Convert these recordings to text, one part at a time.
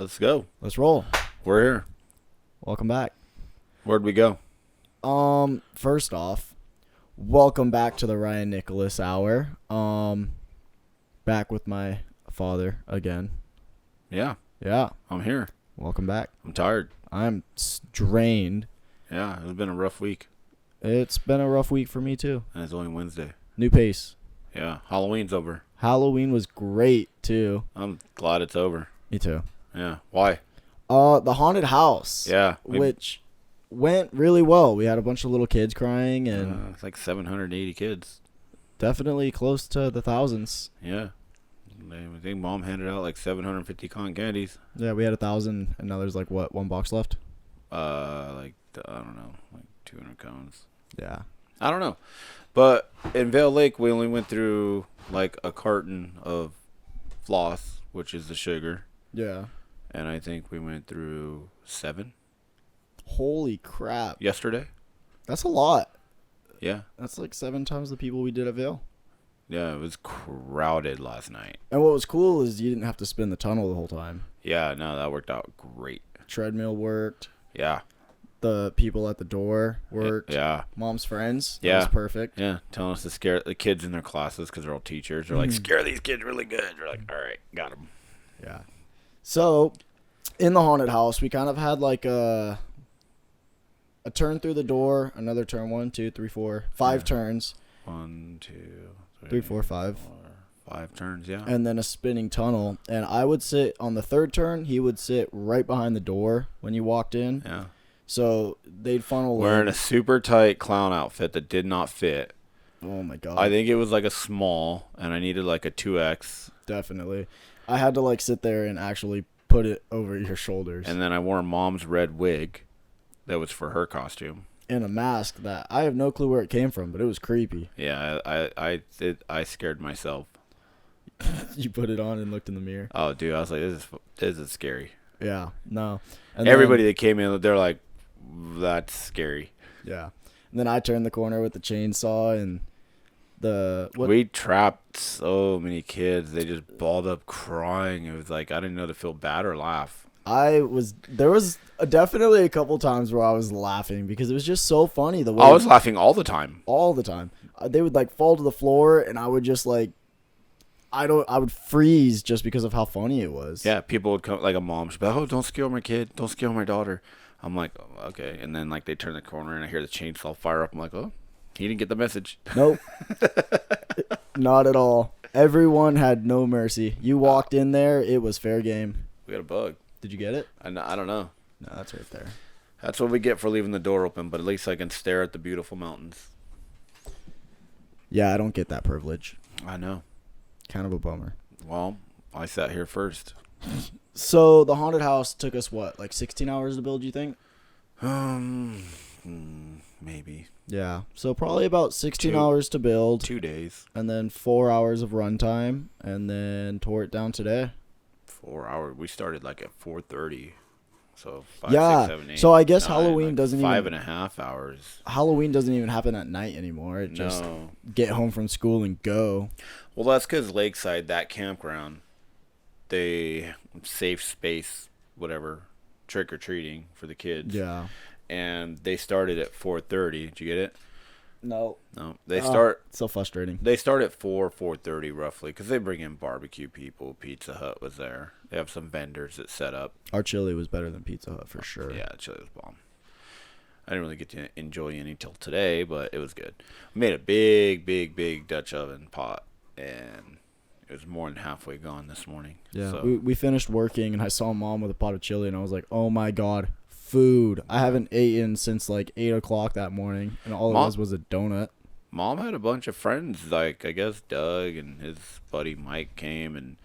Let's go. Let's roll. We're here. Welcome back. Where'd we go? First off, welcome back to the Ryan Nicholas Hour. Back with my father again. Yeah, Yeah. I'm here. Welcome back. I'm tired. I'm drained. Yeah, it's been a rough week. It's been a rough week for me too. And it's only Wednesday. New pace. Yeah, Halloween's over. Halloween was great too. I'm glad it's over. Me too. Yeah. Why? The haunted house. Yeah. Which went really well. We had a bunch of little kids crying and it's like 780 kids. definitely close to the thousands. Yeah. I think Mom handed out like 750 cotton candies. Yeah, we had 1,000, and now there's like what, one box left? I don't know, like 200 cones. Yeah. I don't know. But in Vale Lake, we only went through like a carton of floss, which is the sugar. Yeah. And I think we went through 7 Holy crap. yesterday. That's a lot. Yeah. That's like 7 times the people we did at Vail. Yeah, it was crowded last night. And what was cool is you didn't have to spin the tunnel the whole time. Yeah, no, that worked out great. Treadmill worked. Yeah. The people at the door worked. Yeah. Mom's friends. That Yeah. was perfect. Yeah, telling us to scare the kids in their classes because they're all teachers. They're like, scare these kids really good. We're like, all right, got them. Yeah. So, in the haunted house, we kind of had like a turn through the door, another turn, 1, 2, 3, 4, 5 turns. 1, 2, 3, 4, 5. 5 turns, yeah. And then a spinning tunnel. And I would sit on the third turn. He would sit right behind the door when you walked in. Yeah. So they'd funnel Wearing in. a super tight clown outfit that did not fit. Oh my god. I think it was like a small, and I needed like a 2X. Definitely. I had to like sit there and actually put it over your shoulders. And then I wore Mom's red wig that was for her costume. And a mask that I have no clue where it came from, but it was creepy. Yeah, I scared myself. You put it on and looked in the mirror. Oh, dude, I was like, this is scary. Yeah, no. And Everybody that came in, they're like, that's scary. Yeah. And then I turned the corner with the chainsaw and we trapped so many kids. They just balled up crying. It was like, I didn't know to feel bad or laugh. there was definitely a couple times where I was laughing because it was just so funny the way I was laughing all the time. all the time. They would like fall to the floor and I would just like I would freeze just because of how funny it was. Yeah, people would come, like a mom, she'd be like, oh, don't scare my kid. Don't scare my daughter. I'm like, oh, okay. And then like they turn the corner and I hear the chainsaw fire up. I'm like, oh, he didn't get the message. Nope. Not at all. Everyone had no mercy. You walked in there, it was fair game. We got a bug. Did you get it? I don't know. No, that's right there. That's what we get for leaving the door open, but at least I can stare at the beautiful mountains. Yeah, I don't get that privilege. I know. Kind of a bummer. Well, I sat here first. So the haunted house took us what, like 16 hours to build, you think? Maybe. Yeah. So probably about 16 hours to build. 2 days. And then 4 hours of runtime. And then tore it down today. 4 hours. We started like at 4:30. So 5, yeah. 6, 7, 8, so I guess 9, Halloween like doesn't five even... 5.5 hours. Halloween doesn't even happen at night anymore. It just get home from school and go. Well, that's because Lakeside, that campground, they safe space, whatever, trick-or-treating for the kids. Yeah. And they started at 4:30. Did you get it? No. No. They start. So frustrating. They start at 4:30 roughly, because they bring in barbecue people. Pizza Hut was there. They have some vendors that set up. Our chili was better than Pizza Hut for sure. Yeah, chili was bomb. I didn't really get to enjoy any till today, but it was good. We made a big Dutch oven pot, and it was more than halfway gone this morning. Yeah, so. we finished working, and I saw Mom with a pot of chili, and I was like, oh my god, food. I haven't eaten since like 8 o'clock that morning, and all it was a donut. Mom had a bunch of friends, like I guess Doug and his buddy Mike came, and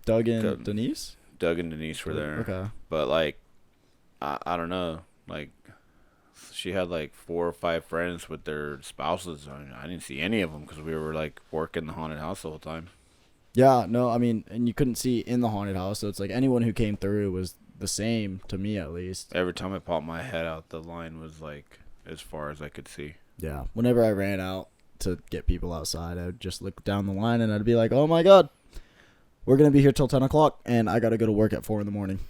Doug and Denise? Doug and Denise were there. Okay. But like, I don't know, like she had like 4 or 5 friends with their spouses. I didn't see any of them because we were like working the haunted house the whole time. Yeah, no, I mean, and you couldn't see in the haunted house, so it's like anyone who came through was the same, to me at least. Every time I popped my head out, the line was like as far as I could see. Yeah, whenever I ran out to get people outside, I would just look down the line and I'd be like, oh my god, we're going to be here till 10 o'clock, and I got to go to work at 4 in the morning.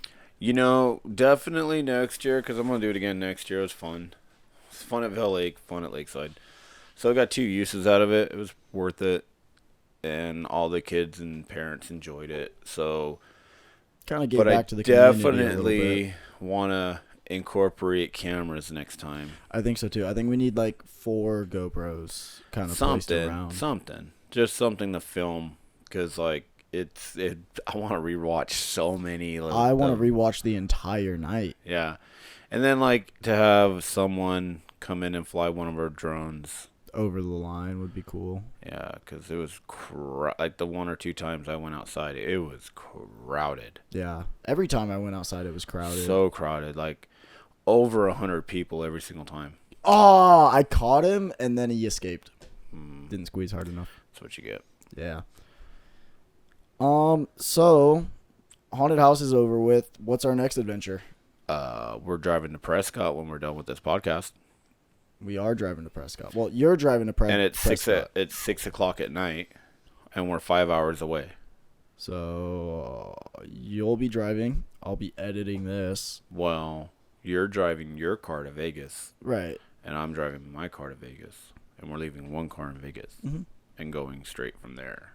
Definitely next year, because I'm going to do it again next year. It was fun. It's fun at Vail Lake, fun at Lakeside. So I got 2 uses out of it. It was worth it. And all the kids and parents enjoyed it. So, Kind of gave but I back to the community a little bit. definitely want to incorporate cameras next time. I think so too. I think we need like 4 GoPros kind of placed around. Something. Just something to film. Because, like, I want to rewatch so many. I want to rewatch the entire night. Yeah. And then, like, to have someone come in and fly one of our drones. Over the line would be cool. Yeah, because it was like the 1 or 2 times I went outside, it was crowded. Yeah. Every time I went outside, it was crowded. So crowded. Like, over 100 people every single time. Oh, I caught him, and then he escaped. Didn't squeeze hard enough. That's what you get. Yeah. So, haunted house is over with. What's our next adventure? We're driving to Prescott when we're done with this podcast. We are driving to Prescott. Well, you're driving to And it's Prescott. it's 6 o'clock at night, and we're 5 hours away. So, you'll be driving. I'll be editing this. Well, you're driving your car to Vegas. Right. And I'm driving my car to Vegas. And we're leaving one car in Vegas. Mm-hmm. And going straight from there.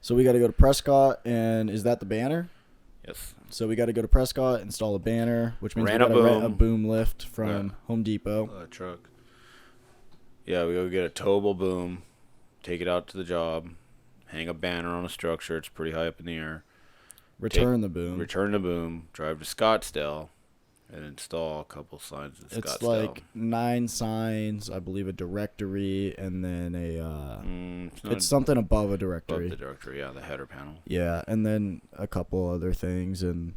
So, we got to go to Prescott, and is that the banner? Yes. So, we got to go to Prescott, install a banner, which means we got to rent a boom lift from Home Depot. Truck. Yeah, we go get a towable boom, take it out to the job, hang a banner on a structure. It's pretty high up in the air. Return the boom, drive to Scottsdale, and install a couple signs in Scottsdale. It's like 9 signs, I believe a directory, and then it's something above a directory. Above the directory, yeah, the header panel. Yeah, and then a couple other things, and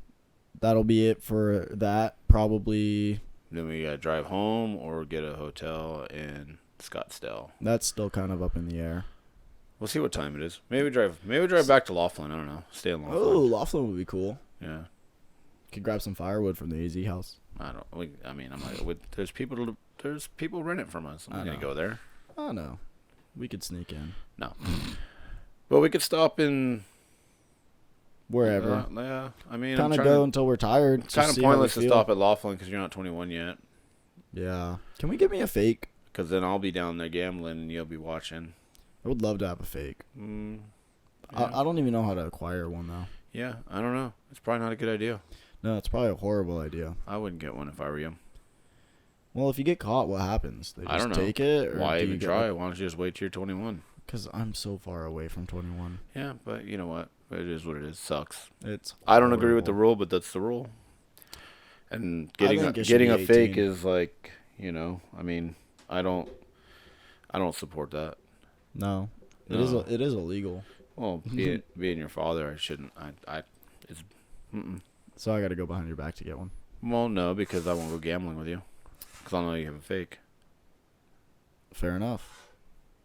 that'll be it for that. Probably. Then we gotta drive home or get a hotel in Scottsdale. That's still kind of up in the air. We'll see what time it is. Maybe drive back to Laughlin. I don't know. Stay in Laughlin. Oh, Laughlin would be cool. Yeah. Could grab some firewood from the AZ house. I'm like, there's people rent it from us. I'm not gonna go there. Oh no, we could sneak in. No, but we could stop in wherever. Yeah, I mean, kind of go until we're tired. It's kind of pointless to stop at Laughlin because you're not 21 yet. Yeah. Can we get me a fake? Because then I'll be down there gambling and you'll be watching. I would love to have a fake. Yeah. I don't even know how to acquire one, though. Yeah, I don't know. It's probably not a good idea. No, it's probably a horrible idea. I wouldn't get one if I were you. Well, if you get caught, what happens? They just I don't know. Take it? Or why even try? Why don't you just wait till you're 21? Because I'm so far away from 21. Yeah, but you know what? It is what it is. Sucks. I don't agree with the rule, but that's the rule. And getting a fake is like, I mean, I don't support that. No. It is illegal. Well, being your father, I shouldn't. It's. So I got to go behind your back to get one. Well, no, because I won't go gambling with you. Because I'll know you have a fake. Fair enough.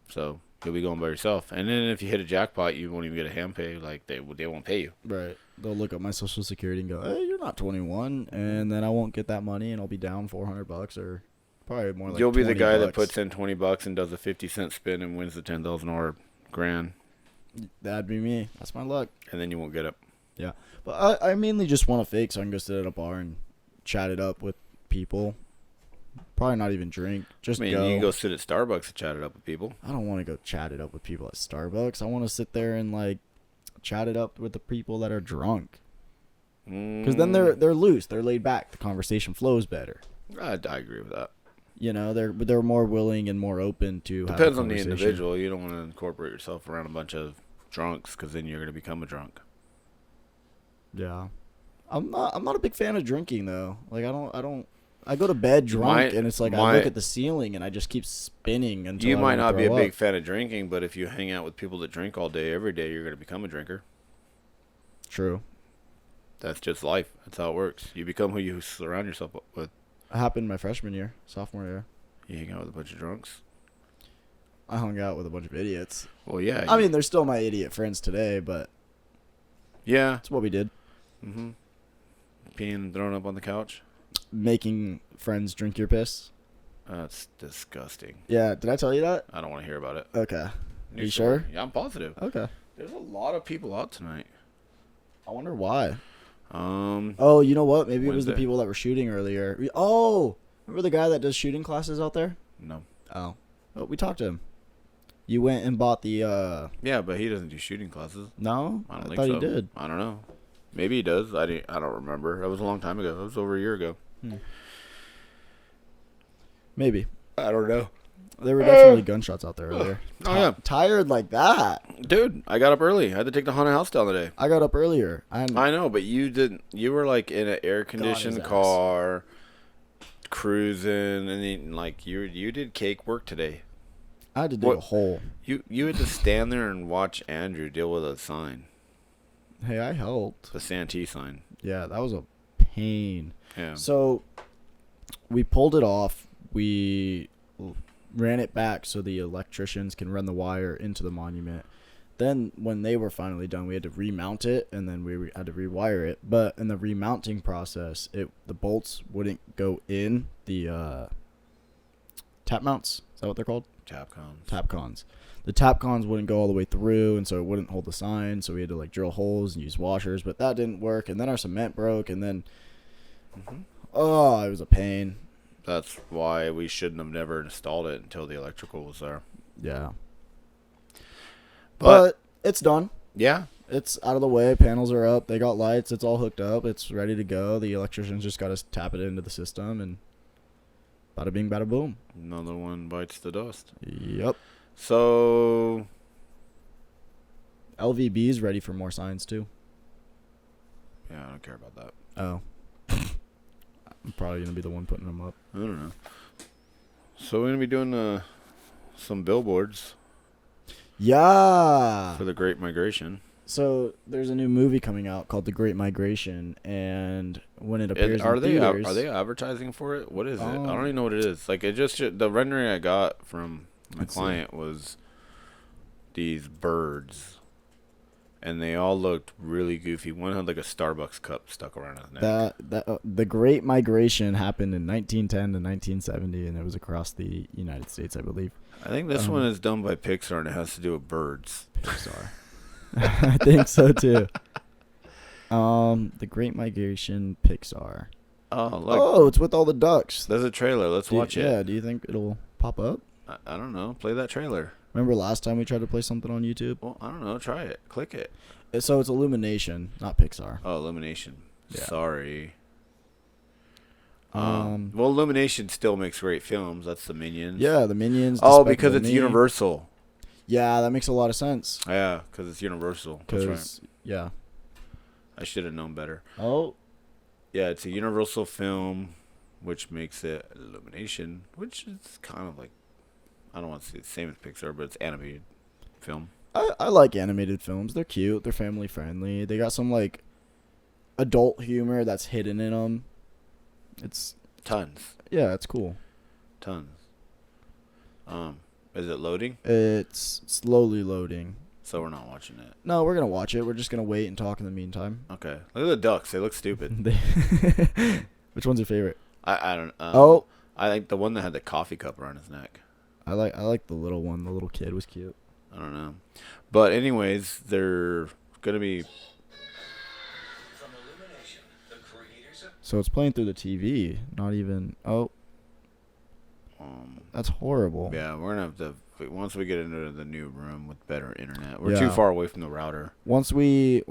So you'll be going by yourself, and then if you hit a jackpot, you won't even get a hand pay. Like they won't pay you. Right. They'll look up my social security and go, "Hey, you're not 21," and then I won't get that money, and I'll be down $400 or probably more like. You'll be the guy $20. that puts in $20 and does a 50-cent spin and wins the $10,000 grand. That'd be me. That's my luck. And then you won't get it. Yeah, but I mainly just want a fake so I can go sit at a bar and chat it up with people. Probably not even drink. Just you can go sit at Starbucks and chat it up with people. I don't want to go chat it up with people at Starbucks. I want to sit there and like chat it up with the people that are drunk. Because then they're loose. They're laid back. The conversation flows better. I agree with that. They're more willing and more open to. Depends on the individual. You don't want to incorporate yourself around a bunch of drunks because then you're going to become a drunk. Yeah, I'm not a big fan of drinking though. Like I go to bed drunk and it's like I look at the ceiling and I just keep spinning until you might not be a big fan of drinking, but if you hang out with people that drink all day, every day, you're going to become a drinker. True. That's just life. That's how it works. You become who you surround yourself with. It happened my freshman year, sophomore year. You hang out with a bunch of drunks? I hung out with a bunch of idiots. Well, yeah. I mean, they're still my idiot friends today, but yeah, that's what we did. Mm-hmm. Peeing and throwing up on the couch? Making friends drink your piss? That's disgusting. Yeah, did I tell you that? I don't want to hear about it. Okay. Are you sure? Yeah, I'm positive. Okay. There's a lot of people out tonight. I wonder why. Um, Oh, you know what? Maybe it was the Wednesday. people that were shooting earlier. Oh, remember the guy that does shooting classes out there? No. Oh, we talked to him. You went and bought the. Yeah, but he doesn't do shooting classes. No, I don't I think thought so. he did. I don't know. Maybe he does. I don't remember. That was a long time ago. It was over a year ago. Maybe. I don't know. There were definitely gunshots out there earlier. Oh, yeah. Tired like that. Dude, I got up early. I had to take the haunted house down today. I got up earlier. I know, but you didn't. You were like in an air conditioned ass. car, cruising, and then, like you did cake work today. I had to dig a hole. You had to stand there and watch Andrew deal with a sign, Hey, I helped. the Santee sign. Yeah, that was a pain. Yeah. So we pulled it off. We ran it back so the electricians can run the wire into the monument. Then when they were finally done, we had to remount it, and then we had to rewire it. But in the remounting process, the bolts wouldn't go in the tap mounts. Is that what they're called? Tapcons. The tapcons wouldn't go all the way through, and so it wouldn't hold the sign. So we had to like drill holes and use washers, but that didn't work. And then our cement broke, and then it was a pain. That's why we shouldn't have never installed it until the electrical was there. Yeah. But it's done. yeah, It's out of the way. Panels are up. They got lights. It's all hooked up. It's ready to go. The electricians just got to tap it into the system, and bada bing, bada boom. another one bites the dust. Yep. So LVB's ready for more signs, too. yeah, I don't care about that. Oh. I'm probably going to be the one putting them up. I don't know. So we're gonna be doing some billboards Yeah. for the Great Migration. So there's a new movie coming out called The Great Migration, and when it appears in theaters, Are they advertising for it? What is it? I don't Um, even know what it is. Like, it just the rendering I got from my Let's see. client was these birds, and they all looked really goofy. One had like a Starbucks cup stuck around his neck. the Great Migration happened in 1910 to 1970, and it was across the United States, I believe. I think this one is done by Pixar, and it has to do with birds. Pixar. I think so too. The Great Migration, Pixar. Oh, look, Oh, it's with all the ducks. there's a trailer. Let's watch it. Yeah, do you think it'll pop up? I don't know. Play that trailer. Remember last time we tried to play something on YouTube? Well, I don't know. Try it. Click it. So it's Illumination, not Pixar. Oh, Illumination. Yeah. Sorry. Um, Well, Illumination still makes great films. That's the Minions. Yeah, the Minions. Oh, Despicable because it's Me. Universal. Yeah, that makes a lot of sense. Yeah, because it's Universal. That's right. Yeah. I should have known better. Oh, Yeah, it's a Universal film, which makes it Illumination, which is kind of like, I don't want to say the same as Pixar, but it's animated film. I like animated films. They're cute. They're family friendly. They got some like adult humor that's hidden in them. It's Tons. it's cool. Tons. Is it loading? It's slowly loading. So we're not watching it. No, we're gonna watch it. We're just gonna wait and talk in the meantime. Okay. Look at the ducks. They look stupid. Which one's your favorite? I don't. I like the one that had the coffee cup around his neck. I like the little one. The little kid was cute. I don't know. But anyways, they're gonna be. So it's playing through the TV. Not even. Oh, that's horrible. Yeah, we're gonna have to once we get into the new room with better internet. We're Yeah. too far away from the router. Once we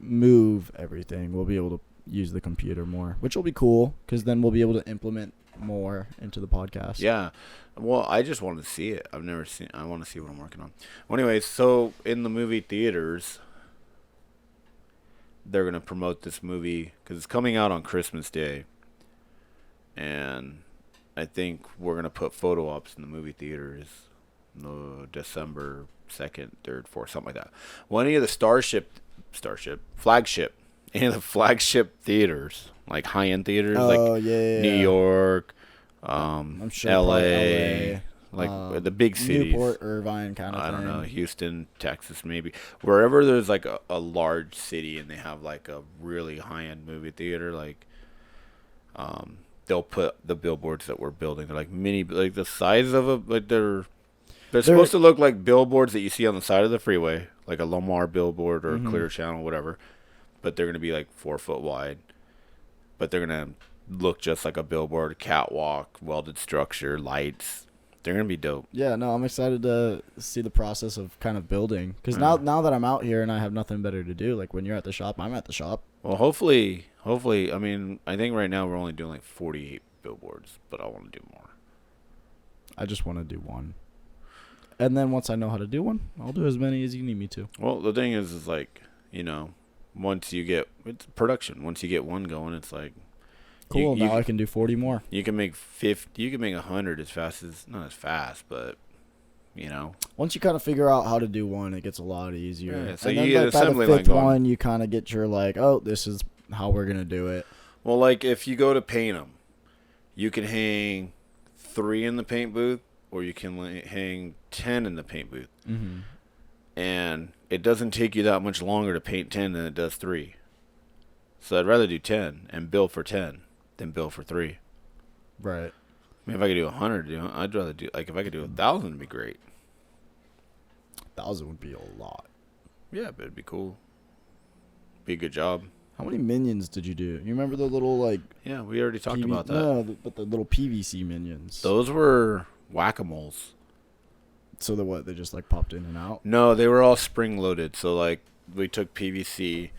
move everything, we'll be able to use the computer more, which will be cool because then we'll be able to implement more into the podcast. Yeah. Well, I just wanted to see it. I've never seen. I want to see what I'm working on. Well, anyways, so in the movie theaters, they're gonna promote this movie because it's coming out on Christmas Day, and I think we're gonna put photo ops in the movie theaters, no December 2nd, 3rd, 4th, something like that. Well, any of the flagship, any of the flagship theaters, like high-end theaters, Oh like yeah. New York, I'm sure LA, probably like the big cities. Newport, Irvine, kind of I thing. don't know, Houston, Texas, maybe. Wherever there's like a large city and they have like a really high-end movie theater, like they'll put the billboards that we're building. They're like mini, like the size of they're supposed to look like billboards that you see on the side of the freeway, like a Lamar billboard or a Clear Channel, whatever. but they're gonna be like 4 foot wide. But they're gonna look just like a billboard, catwalk, welded structure, lights. They're gonna be dope. Yeah, no, I'm excited to see the process of kind of building. Because Yeah. now that I'm out here and I have nothing better to do, like when you're at the shop, I'm at the shop. Well, hopefully, I mean, I think right now we're only doing like 48 billboards, but I want to do more. I just want to do one. And then once I know how to do one, I'll do as many as you need me to. Well, the thing is like, once you get it's production. Once you get one going, it's like Cool. Now I can do 40 more. you can make 50. You can make 100 as fast as not as fast, but Once you kind of figure out how to do one, it gets a lot easier. Yeah, so and you then get like, by the assembly line fifth going. one, you kind of get your like, oh, this is how we're gonna do it. Well, like if you go to paint them, you can hang 3 in the paint booth, or you can hang 10 in the paint booth, Mm-hmm. and it doesn't take you that much longer to paint 10 than it does 3. So I'd rather do 10 and bill for 10 than bill for 3. Right. I mean, if I could do 100, I'd rather do like if I could do 1,000, it'd be great. 1,000 would be a lot. Yeah, but it'd be cool. Be a good job. How many minions did you do? You remember the little like? Yeah, we already talked about that. No, but the little PVC minions. Those were whack-a-moles. So the what? They just like popped in and out. No, they were all spring-loaded. So like we took PVC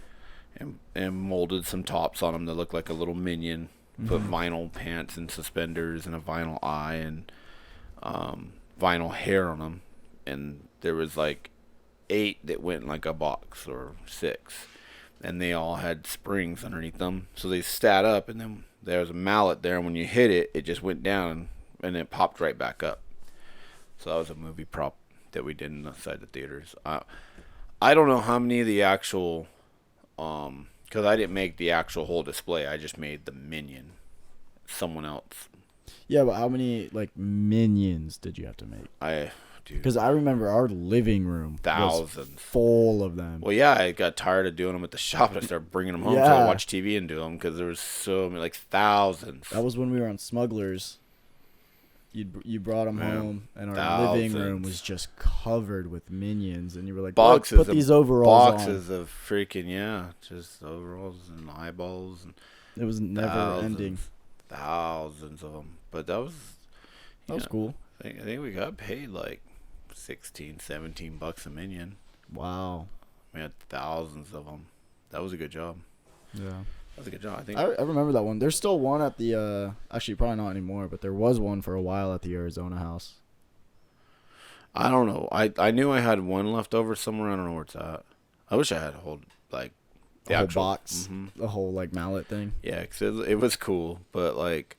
and molded some tops on them that looked like a little minion. Put vinyl pants and suspenders and a vinyl eye and vinyl hair on them. And there was like 8 that went in like a box or 6. And they all had springs underneath them. So they sat up, and then there was a mallet there. And when you hit it, it just went down and it popped right back up. So that was a movie prop that we did inside the theaters. I don't know how many of the actual... because I didn't make the actual whole display. I just made the minion. Someone else. Yeah, but how many like minions did you have to make? Because I remember our living room Thousands. was full of them. Well, yeah, I got tired of doing them at the shop, and I started bringing them home so I watch TV and do them because there was so many, like thousands. That was when we were on Smugglers. You brought them home, and our living room was just covered with minions, and you were like, boxes put these overalls boxes of freaking just overalls and eyeballs, and it was never ending. Thousands of them, but that was cool. I think we got paid like $16-17 a minion. Wow. We had thousands of them. That was a good job. Yeah. That was a good job. I think. I remember that one. There's still one at the, actually probably not anymore, but there was one for a while at the Arizona house. I don't know. I knew I had one left over somewhere. I don't know where it's at. I wish I had a whole, like, the whole box. The whole, like, mallet thing. Yeah, because it was cool, but, like,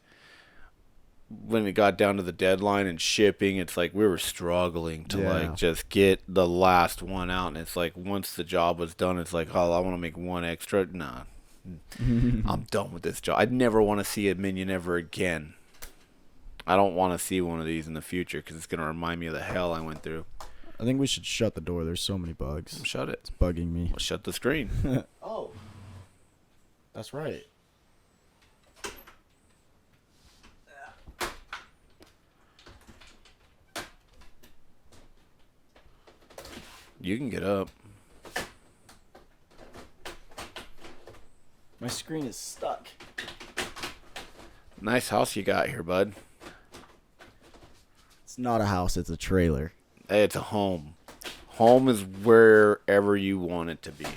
when it got down to the deadline and shipping, it's like we were struggling to like just get the last one out, and it's like once the job was done, it's like, oh, I want to make one extra. Nah, I'm done with this job. I'd never want to see a minion ever again. I don't want to see one of these in the future because it's gonna remind me of the hell I went through. I think we should shut the door. There's so many bugs. Shut it. It's bugging me. Well, shut the screen. Oh, that's right. You can get up. My screen is stuck. Nice house you got here, bud. It's not a house, it's a trailer. Hey, it's a home. Home is wherever you want it to be.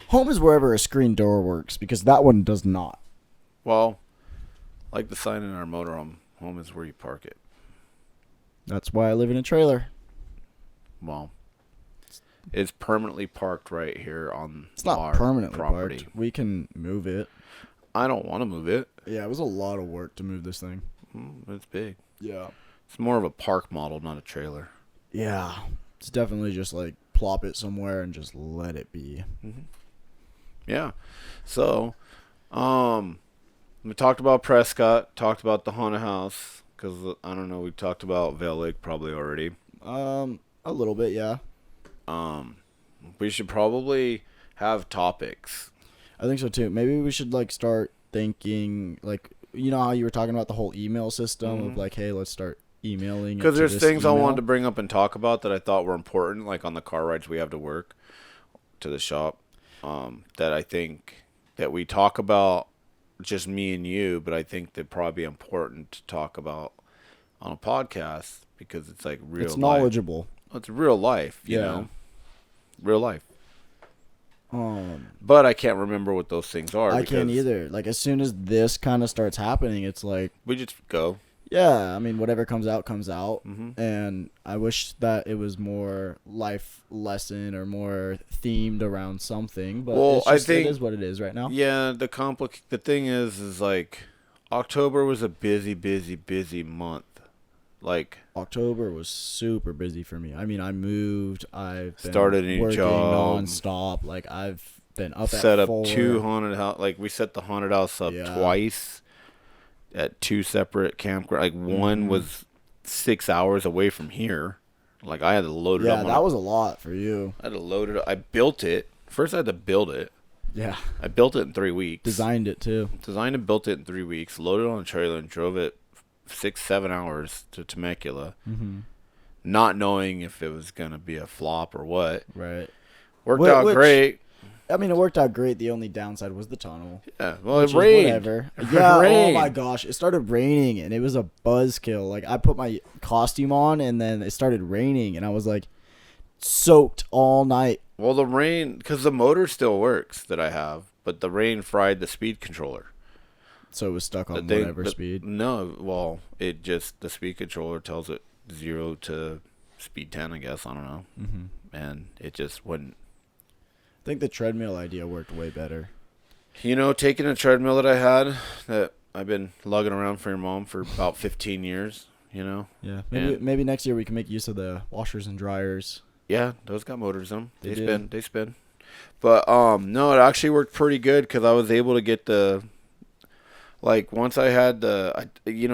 Home is wherever a screen door works, because that one does not. Well, like the sign in our motorhome, home is where you park it. That's why I live in a trailer. Well, it's permanently parked right here on It's not our permanently property. parked. We can move it. I don't want to move it. Yeah, it was a lot of work to move this thing. It's big. Yeah. It's more of a park model, not a trailer. Yeah. It's definitely just like plop it somewhere and just let it be. Yeah. So, we talked about Prescott, talked about the haunted house, because, I don't know, we talked about Vail Lake probably already. A little bit, yeah. We should probably have topics. I think so too. Maybe we should like start thinking like, you know how you were talking about the whole email system of like, hey, let's start emailing it Because to there's this things I email. wanted to bring up and talk about that I thought were important, like on the car rides we have to work to the shop, that I think that we talk about, just me and you, but I think they'd probably be important to talk about on a podcast because it's like real It's life. knowledgeable. It's real life, you Yeah. know? Real life. But I can't remember what those things are. I can't because either. Like, as soon as this kind of starts happening, it's like, We just go. yeah, I mean, whatever comes out, comes out. Mhm. And I wish that it was more life lesson or more themed around something. But Well, it's just, I think it is what it is right now. Yeah, the thing is like October was a busy month. Like October was super busy for me. I mean, I moved. I've been Started a new working job. nonstop. Like, I've been up set at up 4. 2 haunted house. Like we set the haunted house up Yeah. twice at 2 separate campgrounds. Like one was 6 hours away from here. Like I had to load it up. Yeah, that was a lot for you. I had to load it up. I built it. First I had to build it. Yeah. I built it in 3 weeks. Designed it, too. Designed and built it in 3 weeks. Loaded it on a trailer and drove it 6-7 hours to Temecula. Mm-hmm. Not knowing if it was going to be a flop or what. Right. Worked out great. I mean, it worked out great. The only downside was the tunnel. Yeah, well, it Which is rained. Whatever. It Yeah. rained. Oh my gosh, it started raining and it was a buzzkill. Like, I put my costume on and then it started raining and I was like soaked all night. Well, the rain, because the motor still works that I have, but the rain fried the speed controller. So it was stuck on The thing- whatever the- speed. No, well, it just, the speed controller tells it 0 to speed 10, I guess. I don't know. Mm-hmm. And it just wouldn't. I think the treadmill idea worked way better. You know, taking a treadmill that I had that I've been lugging around for your mom for about 15 years, you know? Yeah. And- Maybe next year we can make use of the washers and dryers. Yeah, those got motors in them. They spin. did. They spin. But no, it actually worked pretty good because I was able to get once I had I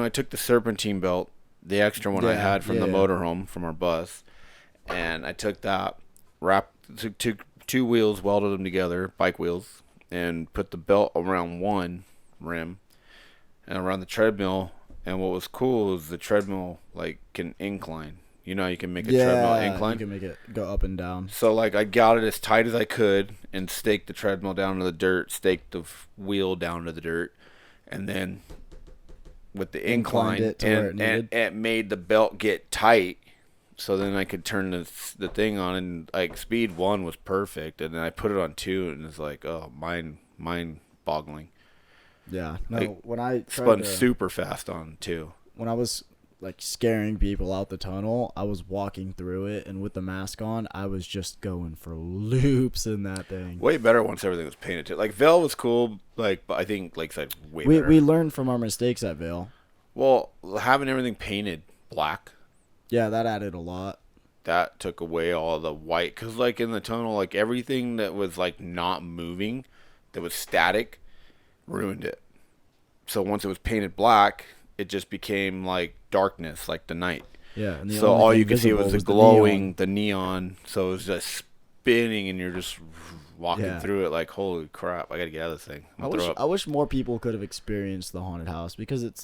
took the serpentine belt, the extra one I Yeah, had from the yeah. motorhome from our bus, and I took that, took 2 wheels, welded them together, bike wheels, and put the belt around one rim and around the treadmill. And what was cool is the treadmill can incline. You know, you can make a treadmill incline. You can make it go up and down. So, I got it as tight as I could and staked the treadmill down to the dirt, staked the wheel down to the dirt, and then with the incline, Inclined it to where it needed. it made the belt get tight. So then I could turn the thing on, and speed 1 was perfect, and then I put it on 2, and it's mind-boggling. Yeah. No, Like, when I Spun super fast on 2. when I was scaring people out the tunnel, I was walking through it, and with the mask on, I was just going for loops in that thing. Way better once everything was painted too. Vail was cool, but I think Lakeside way better. We learned from our mistakes at Vale. Well, having everything painted black, Yeah, that added a lot. that took away all the white. Because, in the tunnel, everything that was, not moving, that was static, ruined it. So once it was painted black, it just became, darkness, like the night. Yeah, and the So only all thing you could see visible was the the glowing, the neon. So it was just spinning, and you're just walking Yeah. through it like, holy crap, I got to get out of this thing. I'm I gonna wish throw up. I wish more people could have experienced the haunted house because it's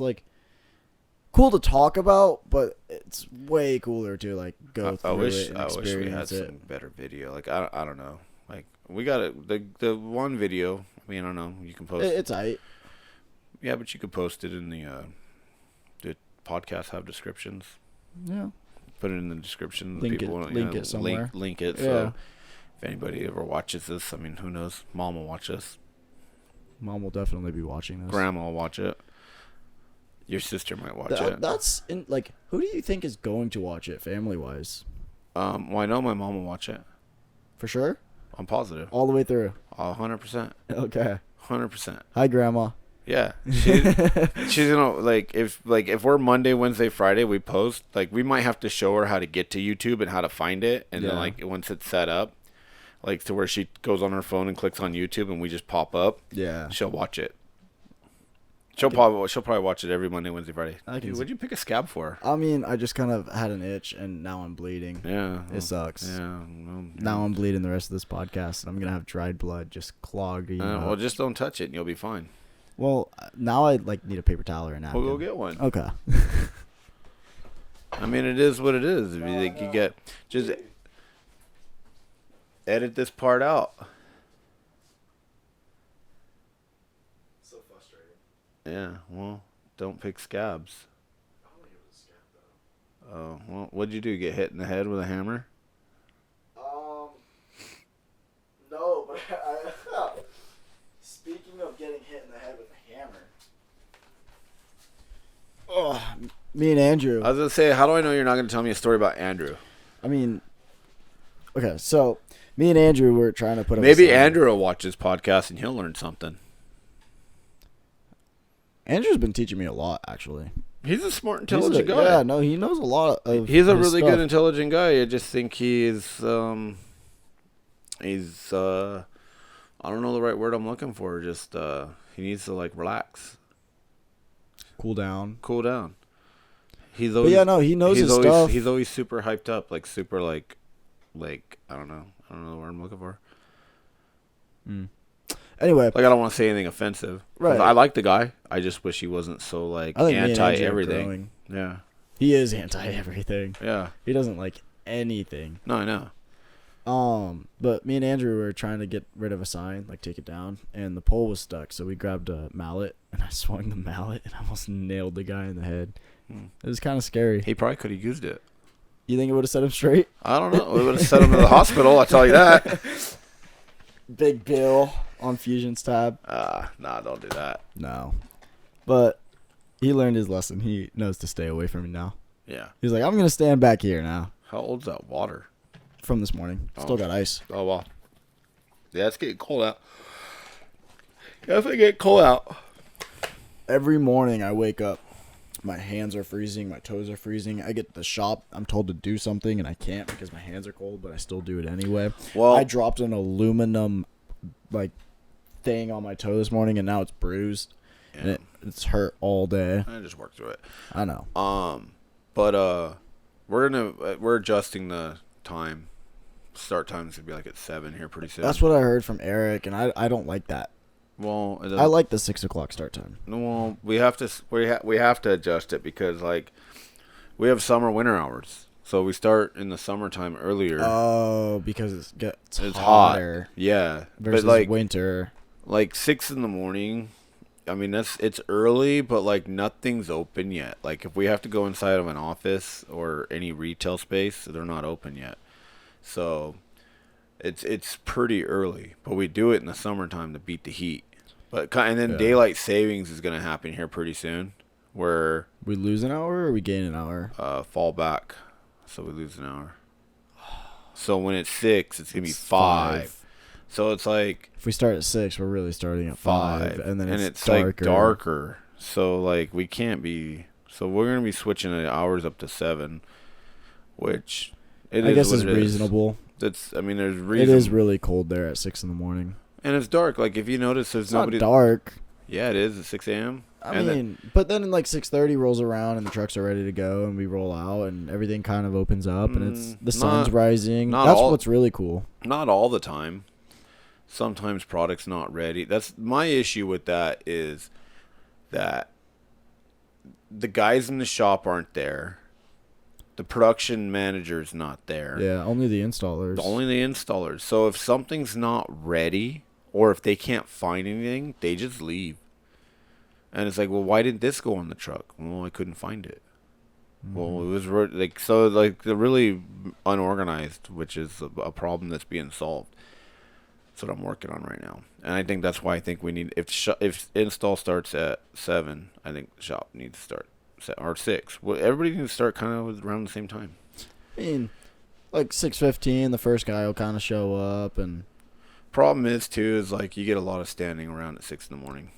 cool to talk about, but it's way cooler to go through it and I wish we had experience it. some better video. I don't know. We got it. The one video. I mean, I don't know. You can post. It's aight. Yeah, but you could post it in the podcast have descriptions. Yeah. Put it in the description. Link People it- wanna, link it somewhere. Link it. Yeah. So if anybody ever watches this, I mean, who knows? Mom will watch this. Mom will definitely be watching this. Grandma will watch it. Your sister might watch it. That's who do you think is going to watch it family wise? Well, I know my mom will watch it. For sure? I'm positive. All the way through. 100%. Okay. 100%. Hi, Grandma. Yeah, she's gonna if we're Monday, Wednesday, Friday, we post we might have to show her how to get to YouTube and how to find it, and Yeah. then once it's set up, to where she goes on her phone and clicks on YouTube and we just pop up, Yeah. she'll watch it. She'll probably watch it every Monday, Wednesday, Friday. I can Dude, see- what'd you pick a scab for? I mean, I just kind of had an itch, and now I'm bleeding. Yeah, It sucks. Yeah, Now I'm bleeding the rest of this podcast, and I'm going to have dried blood just clogging up. well, just don't touch it and you'll be fine. Well, now I need a paper towel or a napkin. We'll go get one. Okay. I mean, it is what it is. If you think you get, just edit this part out. So frustrating. Yeah, well, don't pick scabs. I don't think it was a scam though. Oh, well, what'd you do? Get hit in the head with a hammer? No, but speaking of getting hit in the head with a hammer. Oh, me and Andrew. I was gonna say, how do I know you're not gonna tell me a story about Andrew? I mean, okay, so me and Andrew were trying to put up Maybe a sign. Andrew will watch this podcast and he'll learn something. Andrew's been teaching me a lot, actually. He's a smart, intelligent guy. Yeah, no, he knows a lot of. He's a his really stuff. good, intelligent guy. I just think he's I don't know the right word I'm looking for. Just he needs to like relax, Cool down. cool down. He's But always, yeah, no, he knows he's his always, stuff. He's always super hyped up, like super like I don't know the word I'm looking for. Anyway, Like I don't want to say anything offensive. 'Cause Right. I like the guy. I just wish he wasn't so like I think me and anti Andrew are everything. growing. Yeah, He is anti everything. yeah. He doesn't like anything. No, I know. But me and Andrew were trying to get rid of a sign, like take it down, and the pole was stuck. So we grabbed a mallet, and I swung the mallet and almost nailed the guy in the head. It was kind of scary. He probably could have used it. You think it would have set him straight? I don't know. We would have sent him to the hospital. I tell you that. Big bill on Fusion's tab. Nah, don't do that. No, but he learned his lesson. He knows to stay away from me now. Yeah. He's like, I'm gonna stand back here now. How old's that water? From this morning, still got ice. Oh well. Yeah, it's getting cold out. Definitely get cold out. Every morning I wake up, my hands are freezing, my toes are freezing. I get to the shop, I'm told to do something, and I can't because my hands are cold, but I still do it anyway. Well, I dropped an aluminum like thing on my toe this morning, and now it's bruised, and it's hurt all day. I just worked through it. I know. But we're adjusting the time. Start time's gonna be like at 7 here pretty soon. That's what I heard from Eric, and I don't like that. Well, it doesn't- I like the 6 o'clock start time. well, we have to adjust it because like we have summer winter hours, so we start in the summertime earlier. Oh, because it gets it's hotter hot. Yeah, versus but like winter. like 6 in the morning. I mean it's early, but like nothing's open yet. Like if we have to go inside of an office or any retail space, they're not open yet. So it's pretty early, but we do it in the summertime to beat the heat. And then daylight savings is going to happen here pretty soon, where We lose an hour or we gain an hour? fall back, so we lose an hour. So when it's 6, it's going to be 5. So it's like If we start at 6, we're really starting at 5, and then it's darker. like darker. So like we can't be. So we're going to be switching the hours up to 7, which I guess is reasonable. I mean, there's It reason. is really cold there at 6 in the morning. And it's dark. Like if you notice, there's It's nobody. not dark. Yeah, it is at 6 a.m. I mean, but then like 6:30 rolls around and the trucks are ready to go and we roll out and everything kind of opens up and it's the sun's rising. That's what's really cool. Not all the time. Sometimes product's not ready. That's my issue with that is that the guys in the shop aren't there. The production manager's not there. Yeah, only the installers. Only the installers. So if something's not ready or if they can't find anything, they just leave. And it's like, well, why didn't this go on the truck? Well, I couldn't find it. Well, it was like so like they're really unorganized, which is a problem that's being solved. That's what I'm working on right now, and I think that's why I think we need if install starts at 7, I think the shop needs to start or 6. Well, everybody needs to start kind of around the same time. I mean, like 6:15, the first guy will kind of show up, and problem is too is like you get a lot of standing around at 6 in the morning.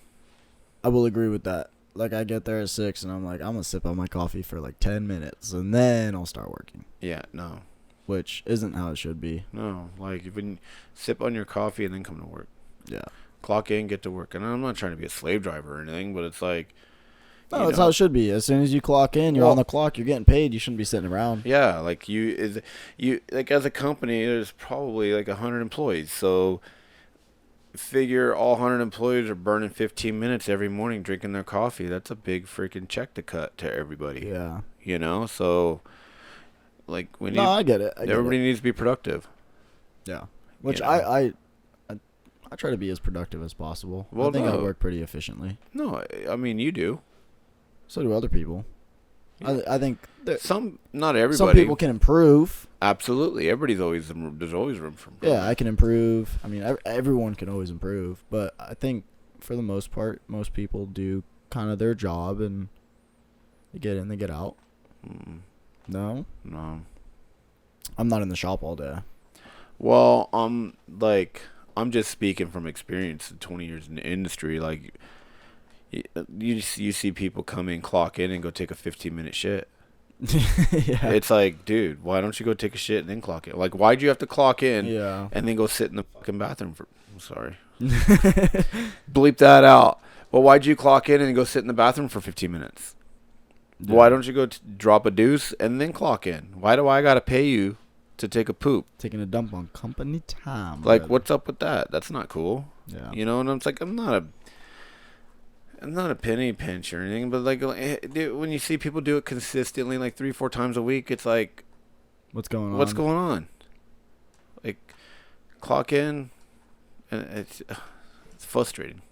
I will agree with that. Like I get there at 6, and I'm like, I'm gonna sip on my coffee for like 10 minutes, and then I'll start working. Yeah, no. Which isn't how it should be. No, like you can sip on your coffee and then come to work. Yeah. Clock in, get to work. And I'm not trying to be a slave driver or anything, but it's like... No, that's how it should be. As soon as you clock in, you're on the clock, you're getting paid. You shouldn't be sitting around. Yeah, like you like as a company, there's probably like 100 employees. So figure all 100 employees are burning 15 minutes every morning drinking their coffee. That's a big freaking check to cut to everybody. Yeah. you know? So, like, we No, need, I get it. I get everybody it. needs to be productive. Yeah. Which You know? I try to be as productive as possible. I Well, think I no. work pretty efficiently. No, I mean, you do. So do other people. Yeah. I think Not some everybody. people can improve. Absolutely. Everybody's always, there's always room for improvement. Yeah, I can improve. I mean, everyone can always improve, but I think for the most part, most people do kind of their job and they get in, they get out. Mm, No, no. I'm not in the shop all day. Well, I'm just speaking from experience, 20 years in the industry. Like, you see people come in, clock in, and go take a 15-minute shit. Yeah. It's like, dude, why don't you go take a shit and then clock in? Like, why'd you have to clock in Yeah. and then go sit in the fucking bathroom for? I'm sorry, bleep that out. Well, why'd you clock in and go sit in the bathroom for 15 minutes? Yeah. Why don't you go drop a deuce and then clock in? Why do I gotta pay you to take a poop? Taking a dump on company time. Like, brother. what's up with that? That's not cool. Yeah. You know, and I'm like, I'm not a penny pinch or anything, but like, dude, when you see people do it consistently, like 3-4 times a week, it's like, What's going on? what's going on? Like, clock in, and it's frustrating,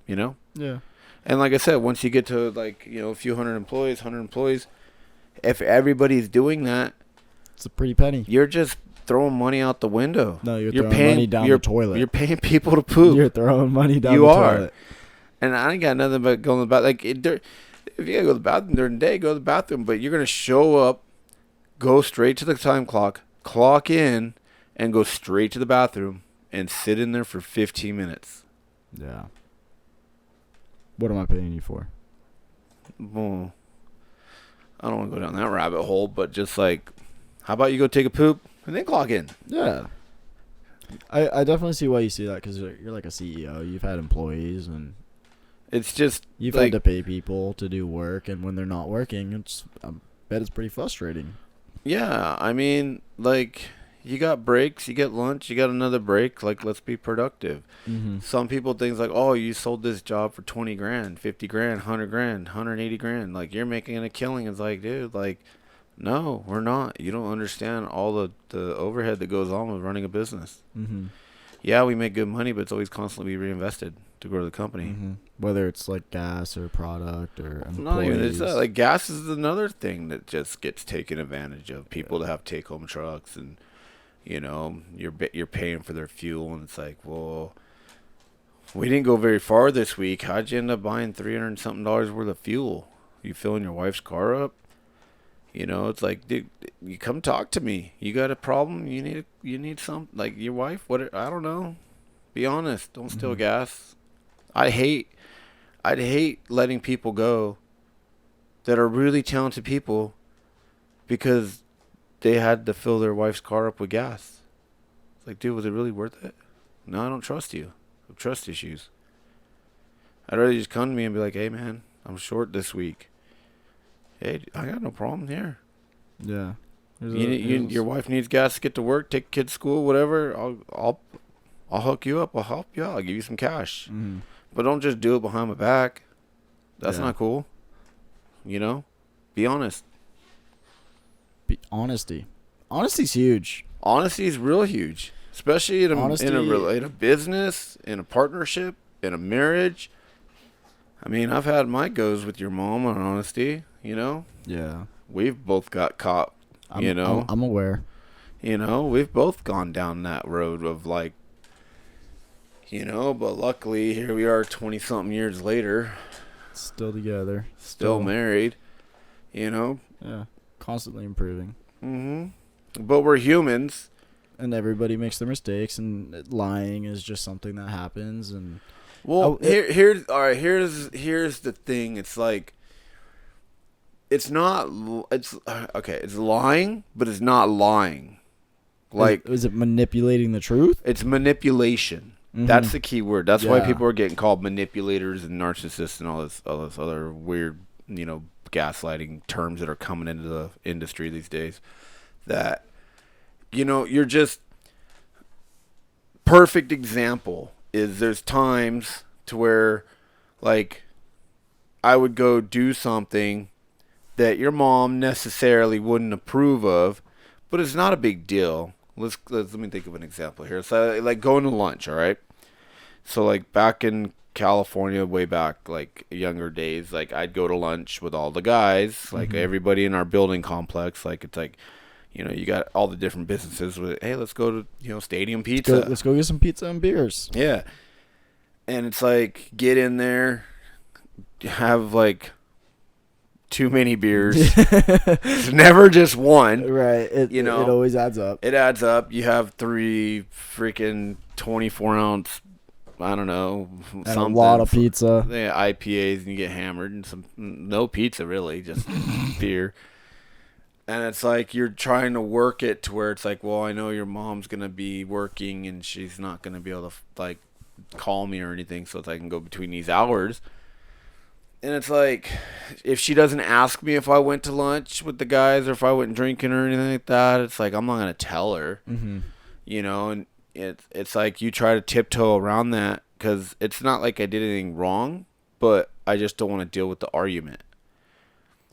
you know. Yeah. And like I said, once you get to like, you know, a few hundred employees, if everybody's doing that, It's a pretty penny. you're just throwing money out the window. No, you're You're throwing money down the toilet. You're paying people to poop. You're throwing money down You the are. toilet. And I ain't got nothing but going to the bathroom. Like, if you gotta go to the bathroom during the day, go to the bathroom. But you're gonna show up, go straight to the time clock, clock in, and go straight to the bathroom and sit in there for 15 minutes. Yeah. What am I paying you for? Well, I don't want to go down that rabbit hole, but just like, how about you go take a poop and then clock in? Yeah. I definitely see why you see that because you're like a CEO. You've had employees and It's just you've like, had to pay people to do work, and when they're not working, I bet it's pretty frustrating. yeah. I mean, like, you got breaks, you get lunch, you got another break. Like, let's be productive. Mm-hmm. Some people think like, oh, you sold this job for 20 grand, 50 grand, 100 grand, 180 grand. Like, you're making a killing. It's like, dude, like, no, we're not. You don't understand all the overhead that goes on with running a business. Mm-hmm. Yeah, we make good money, but it's always constantly reinvested to grow the company. Mm-hmm. Whether it's like gas or product or employees. Not even it's like gas is another thing that just gets taken advantage of. People that have take home trucks, and you know, you're paying for their fuel, and it's like, well, we didn't go very far this week. How'd you end up buying $300 and something worth of fuel? You filling your wife's car up? You know, it's like, dude, you come talk to me. You got a problem? You need some, like, your wife? What? I don't know. Be honest. Don't steal Mm-hmm. gas. I'd hate letting people go that are really talented people because they had to fill their wife's car up with gas. It's like, dude, was it really worth it? No, I don't trust you. I have trust issues. I'd rather just come to me and be like, hey, man, I'm short this week. Hey, I got no problem here. Yeah. Your wife needs gas to get to work, take kids to school, whatever. I'll hook you up. I'll help you out. I'll give you some cash. Mm-hmm. But don't just do it behind my back. That's Yeah. not cool. You know? Be honest. Honesty. Honesty's huge. Honesty is real huge, especially in a business, in a partnership, in a marriage. I mean, I've had my goes with your mom on honesty. You know, Yeah. we've both got caught. I'm aware. You know, we've both gone down that road of like, you know. But luckily, here we are, 20-something years later, Still together. still married. You know. Yeah. Constantly improving. But we're humans. And everybody makes their mistakes, and lying is just something that happens. And Well, here's the thing. It's like, it's not. It's okay. It's lying, but it's not lying. Like, is it manipulating the truth? it's manipulation. Mhm. That's the key word. That's why Yeah. people are getting called manipulators and narcissists and all this other weird, you know, gaslighting terms that are coming into the industry these days. That, you know, you're just perfect example is there's times to where, like, I would go do something that your mom necessarily wouldn't approve of, but it's not a big deal. Let me think of an example here. So like going to lunch, all right? So like back in California, way back like younger days, like I'd go to lunch with all the guys, like everybody in our building complex. Like it's like, you got all the different businesses with, hey, let's go to Stadium Pizza. Let's go get some pizza and beers. Yeah, and it's like get in there, have like too many beers. It's never just one. Right. It always adds up. It adds up. You have 3 freaking 24-ounce, I don't know, and a lot of pizza. Yeah, IPAs, and you get hammered, and no pizza really, just beer. And it's like you're trying to work it to where it's like, well, I know your mom's gonna be working and she's not gonna be able to like call me or anything, so I can go between these hours. And it's like, if she doesn't ask me if I went to lunch with the guys or if I went drinking or anything like that, it's like I'm not gonna tell her, And it's like you try to tiptoe around that because it's not like I did anything wrong, but I just don't want to deal with the argument.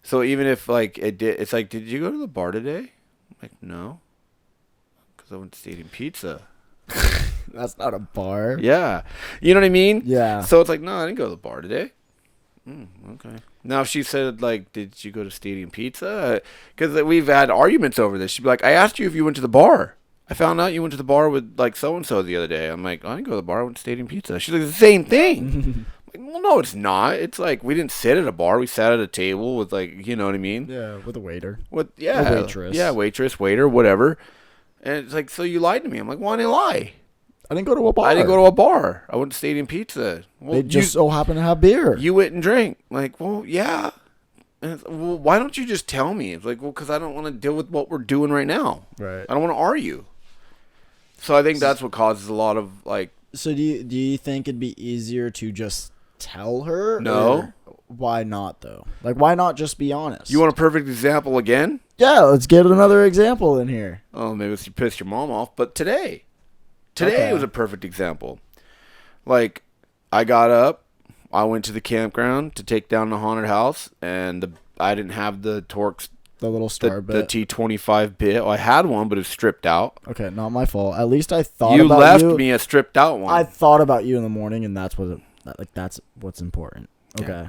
So even if like it's like, did you go to the bar today? I'm like, no, because I went to Stadium Pizza. That's not a bar. Yeah, you know what I mean? Yeah. So it's like, no, I didn't go to the bar today. Okay. Now if she said like, did you go to Stadium Pizza? Because we've had arguments over this. She'd be like, I asked you if you went to the bar. I found out you went to the bar with like so and so the other day. I'm like, I didn't go to the bar. I went to Stadium Pizza. She's like, the same thing. Like, well, no, it's not. It's like we didn't sit at a bar. We sat at a table with like, you know what I mean? Yeah, with a waiter. With a waitress. Yeah, waitress, waiter, whatever. And it's like, so you lied to me. I'm like, why didn't I lie? I didn't go to a bar. I didn't go to a bar. I went to Stadium Pizza. Well, they just so happen to have beer. You went and drank. Like, well, yeah. And it's, well, why don't you just tell me? It's like, well, because I don't want to deal with what we're doing right now. Right. I don't want to argue. So I think that's what causes a lot of like. So do you think it'd be easier to just tell her? No. Why not though? Like, why not just be honest? You want a perfect example again? Yeah, let's get another example in here. Oh, maybe you pissed your mom off, but today Okay. was a perfect example. Like, I got up, I went to the campground to take down the haunted house, and I didn't have the Torx. The little star The bit. T25 bit. Well, I had one, but it's stripped out. Okay, not my fault. At least I thought You about left you. me a stripped out one. I thought about you in the morning, and that's that's what's important. Okay.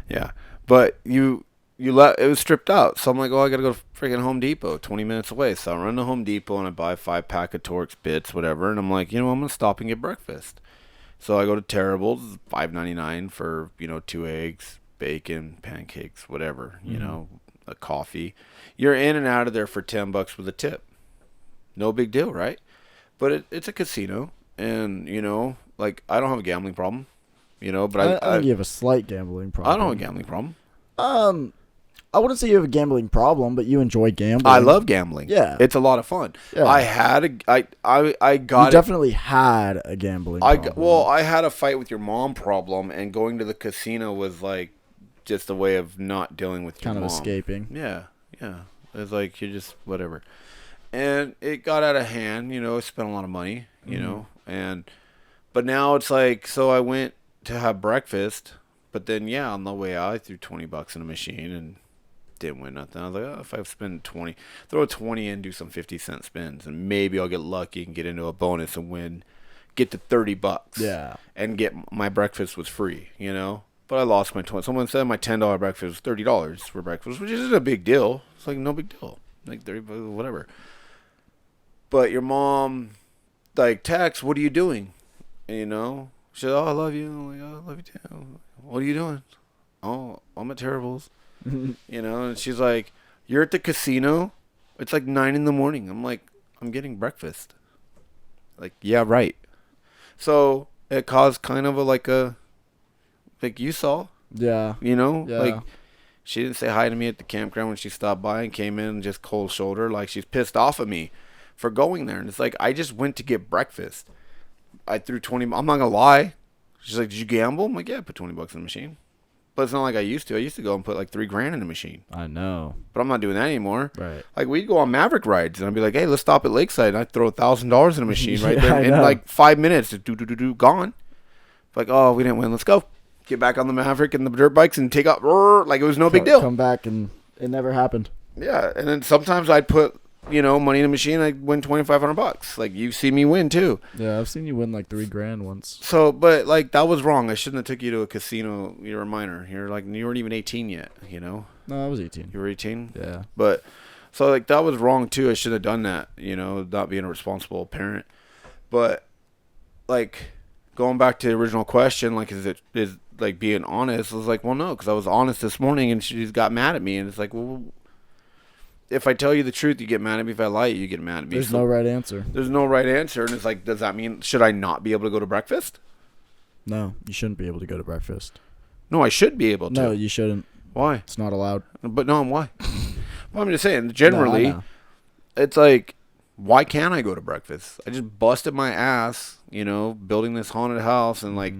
Yeah. But you let it was stripped out. So I'm like, oh, I gotta go to freaking Home Depot, 20 minutes away. So I run to Home Depot and I buy a 5-pack of Torx bits, whatever. And I'm like, I'm gonna stop and get breakfast. So I go to Terrible's, $5.99 for 2 eggs, bacon, pancakes, whatever. A coffee. You're in and out of there for $10 with a tip. No big deal, right? But it's a casino, and like I don't have a gambling problem. But I think you have a slight gambling problem. I don't have a gambling problem. I wouldn't say you have a gambling problem, but you enjoy gambling. I love gambling. Yeah, it's a lot of fun. Yeah. I got you definitely had a gambling problem. I had a fight with your mom problem, and going to the casino was like just a way of not dealing with your kind mom. of escaping. Yeah. It's like you just whatever, and it got out of hand. I spent a lot of money. But now it's like, so I went to have breakfast, but then on the way out I threw $20 in a machine and didn't win nothing. I was like, if I spend 20, throw a 20 in, do some 50-cent spins, and maybe I'll get lucky and get into a bonus and get to $30. Yeah, and get my breakfast was free. But I lost my 20. Someone said my $10 breakfast was $30 for breakfast, which isn't a big deal. It's like no big deal, like $30, whatever. But your mom, like, texts, what are you doing? And, she said, oh, I love you. I'm like, oh, I love you too. What are you doing? Oh, I'm at Terrible's. And she's like, you're at the casino? It's like 9 in the morning. I'm like, I'm getting breakfast. Like, yeah, right. So it caused kind of like you saw. Yeah. Yeah. Like, she didn't say hi to me at the campground when she stopped by and came in just cold shoulder. Like, she's pissed off at me for going there. And it's like, I just went to get breakfast. I threw 20. I'm not going to lie. She's like, did you gamble? I'm like, yeah, I put $20 in the machine. But it's not like I used to. I used to go and put like $3,000 in the machine. I know. But I'm not doing that anymore. Right. Like, we'd go on Maverick rides and I'd be like, hey, let's stop at Lakeside. And I'd throw $1,000 in a machine right there. I In know. like 5 minutes, gone. Like, oh, we didn't win. Let's go. get back on the Maverick and the dirt bikes and take out like it was no big deal. Come back and it never happened. Yeah, and then sometimes I'd put money in the machine. I'd win $2,500. Like you see me win too. Yeah, I've seen you win like $3,000 once. So, but like that was wrong. I shouldn't have took you to a casino. You're a minor. You weren't even 18 yet. No, I was 18. You were 18. Yeah. But so like that was wrong too. I should have done that. Not being a responsible parent. But like going back to the original question, like is like being honest? I was like, well, no, because I was honest this morning, and she got mad at me, and it's like, well, if I tell you the truth, you get mad at me. If I lie, you get mad at me. There's no right answer. There's no right answer, and it's like, does that mean should I not be able to go to breakfast? No, you shouldn't be able to go to breakfast. No, I should be able to. No, you shouldn't. Why? It's not allowed. But no, why? Well, I'm just saying, generally, No. it's like, why can't I go to breakfast? I just busted my ass, building this haunted house, and like,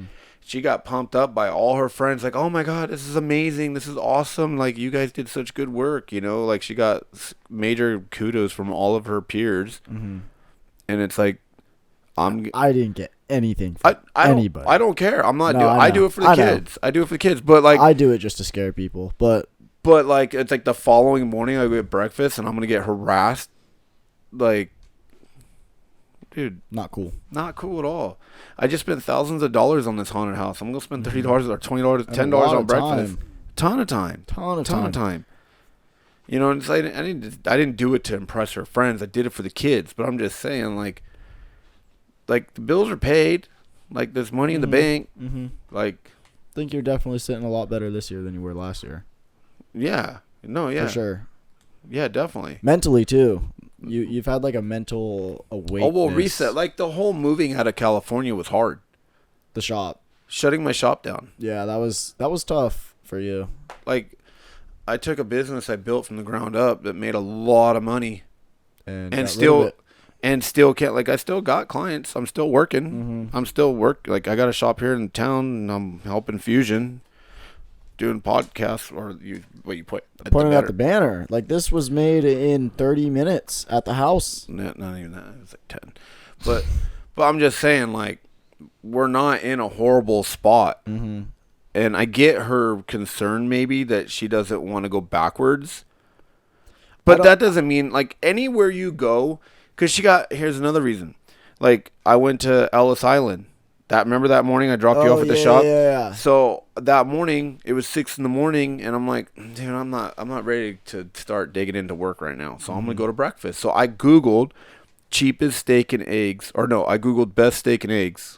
she got pumped up by all her friends, like, oh my God, this is amazing, this is awesome, like, you guys did such good work, like, she got major kudos from all of her peers, and it's like, I didn't get anything from anybody. I don't care. I'm not No, doing. I do it for the kids. I do it for the kids. But like, I do it just to scare people. But like, it's like the following morning I go get breakfast and I'm gonna get harassed. Like, dude, not cool. Not cool at all. I just spent thousands of dollars on this haunted house. I'm gonna spend $30 or $20, $10 on breakfast. Ton of time. Ton of time. And it's like, I didn't do it to impress her friends. I did it for the kids. But I'm just saying, like the bills are paid. Like, there's money in the bank. Like, I think you're definitely sitting a lot better this year than you were last year. Yeah. No, yeah. For sure. Yeah, definitely. Mentally, too. You've had, like, a mental awakening. Oh, well, reset. Like, the whole moving out of California was hard. The shop. Shutting my shop down. Yeah, that was tough for you. Like, I took a business I built from the ground up that made a lot of money. And still can't, like, I still got clients. I'm still working. I'm still like, I got a shop here in town, and I'm helping Fusion, doing podcasts, or you put pointing at the banner. Like, this was made in 30 minutes at the house. Not even that. It was like 10. But I'm just saying, like, we're not in a horrible spot. And I get her concern, maybe, that she doesn't want to go backwards. But that doesn't mean, like, anywhere you go. Because here's another reason. Like, I went to Ellis Island. Remember that morning I dropped you off at the shop? Yeah. So that morning, it was 6 in the morning, and I'm like, dude, I'm not ready to start digging into work right now. So I'm going to go to breakfast. So I Googled cheapest steak and eggs. Or no, I Googled best steak and eggs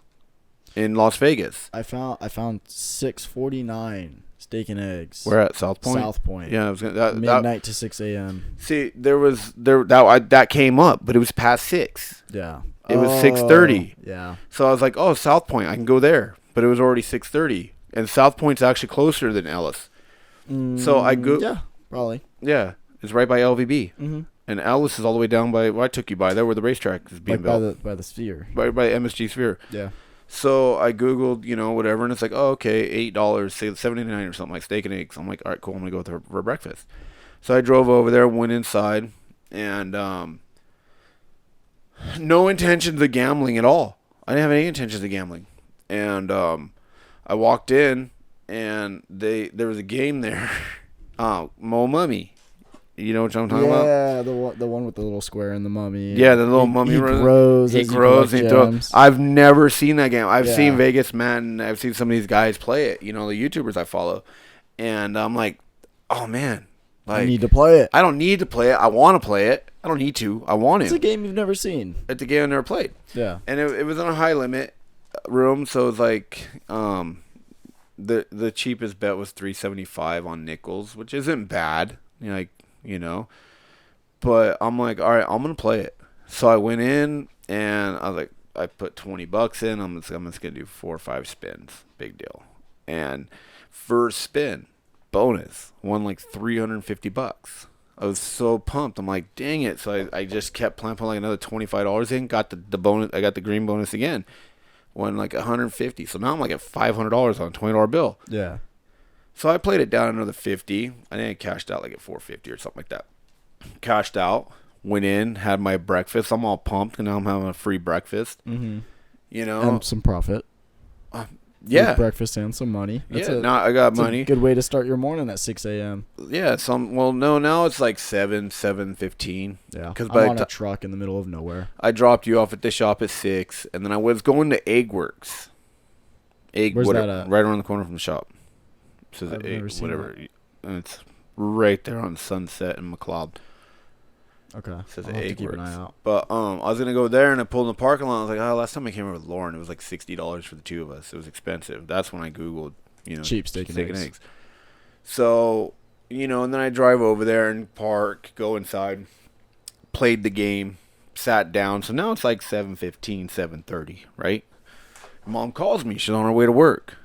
in Las Vegas. I found $6.49 steak and eggs. Where at? South Point? South Point. Yeah, I was gonna, midnight to 6 a.m. See, that came up, but it was past 6. Yeah. It was 6:30. Yeah. So I was like, oh, South Point, I can go there. But it was already 6:30. And South Point's actually closer than Ellis. So I go. Yeah, probably. Yeah, it's right by LVB. And Ellis is all the way down by, I took you by there where the racetrack is being built. By the Sphere. By MSG Sphere. Yeah. So I Googled, whatever, and it's like, oh, okay, $8, say $7.99 or something, like steak and eggs. I'm like, all right, cool, I'm going to go with her for breakfast. So I drove over there, went inside, and no intentions of gambling at all. I didn't have any intentions of gambling. And I walked in, and there was a game there. Mo Mummy. You know what I'm talking about? Yeah, the one with the little square and the mummy. Yeah, the little mummy. He grows. He grows. And he throws. I've never seen that game. I've seen Vegas Man. I've seen some of these guys play it. The YouTubers I follow, and I'm like, oh man, like, I need to play it. I don't need to play it. I want to play it. I don't need to. I want to. It's a game you've never seen. It's a game I've never played. Yeah, and it was in a high limit room, so it was like the cheapest bet was $3.75 on nickels, which isn't bad. But I'm like, all right, I'm gonna play it. So I went in and I was like, I put $20 in. I'm just gonna do 4 or 5 spins, big deal. And first spin, bonus, won like $350. I was so pumped. I'm like, dang it! So I just kept playing, put like another $25 in. Got the bonus. I got the green bonus again. Won like $150. So now I'm like at $500 on a $20 bill. Yeah. So I played it down another $50. I think I cashed out like at $450 or something like that. Cashed out, went in, had my breakfast. I'm all pumped, and now I'm having a free breakfast. Mm-hmm. And some profit. Yeah. With breakfast and some money. Now I got that's money. a good way to start your morning at 6 a.m. Yeah, no, now it's like 7:15. Yeah, Because I'm on a truck in the middle of nowhere. I dropped you off at the shop at 6, and then I was going to Egg Works. Where's that at? Right around the corner from the shop. It says I've never seen whatever. And it's right there on Sunset and McLeod. Okay. It says I'll have to Egg keep Works. an eye out. But I was gonna go there, and I pulled in the parking lot. I was like, oh, last time I came over with Lauren, it was like $60 for the two of us. It was expensive. That's when I googled, cheap steak and eggs. So, and then I drive over there and park, go inside, played the game, sat down. So now it's like 7:15, 7:30, right? Mom calls me. She's on her way to work.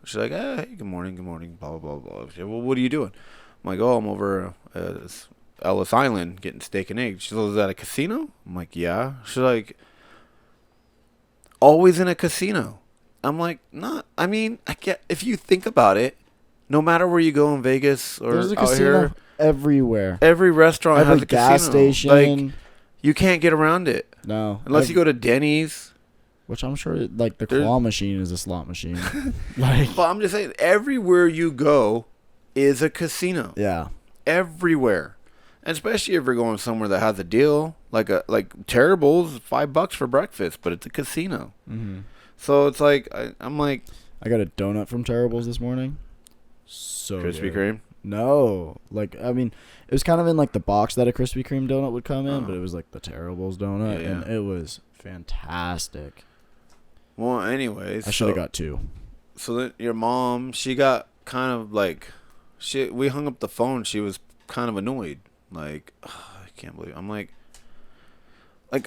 She's like, hey, good morning, blah, blah, blah, blah. She said, well, what are you doing? I'm like, oh, I'm over Ellis Island getting steak and eggs. She says, is that a casino? I'm like, yeah. She's like, always in a casino. I'm like, not. I mean, I get, if you think about it, no matter where you go in Vegas or There's a out casino here, everywhere. every restaurant Every has a gas casino. station. Like, you can't get around it. No. Unless you go to Denny's. Which I'm sure, like, the claw machine is a slot machine. Like, But I'm just saying, everywhere you go is a casino. yeah. Everywhere. And especially if you're going somewhere that has a deal. Like Terrible's $5 for breakfast, but it's a casino. Mm-hmm. So it's like, I'm like... I got a donut from Terrible's this morning. So Krispy good. Kreme? No. Like, I mean, it was kind of in, like, the box that a Krispy Kreme donut would come in, but it was, like, the Terrible's donut, Yeah. and it was fantastic. Well, anyways. I should have got 2. So then your mom, she got kind of like... we hung up the phone. She was kind of annoyed. Like, I can't believe... I'm like,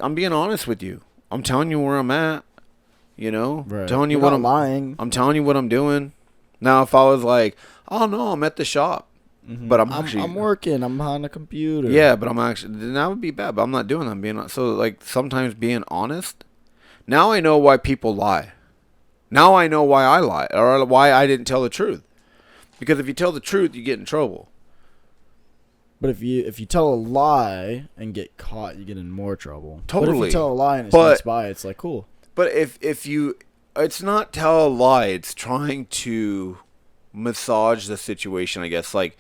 I'm being honest with you. I'm telling you where I'm at. Right. Telling you You're what not I'm lying. I'm telling you what I'm doing. Now, if I was like, oh no, I'm at the shop, but I'm working. I'm behind a computer. Yeah, but I'm actually, then that would be bad. But I'm not doing that. I'm being so like sometimes being honest. Now I know why people lie. Now I know why I lie or why I didn't tell the truth. Because if you tell the truth, you get in trouble. But if you tell a lie and get caught, you get in more trouble. Totally. But if you tell a lie and it sneaks by, it's like, cool. But if you, it's not tell a lie. It's trying to massage the situation, I guess. Like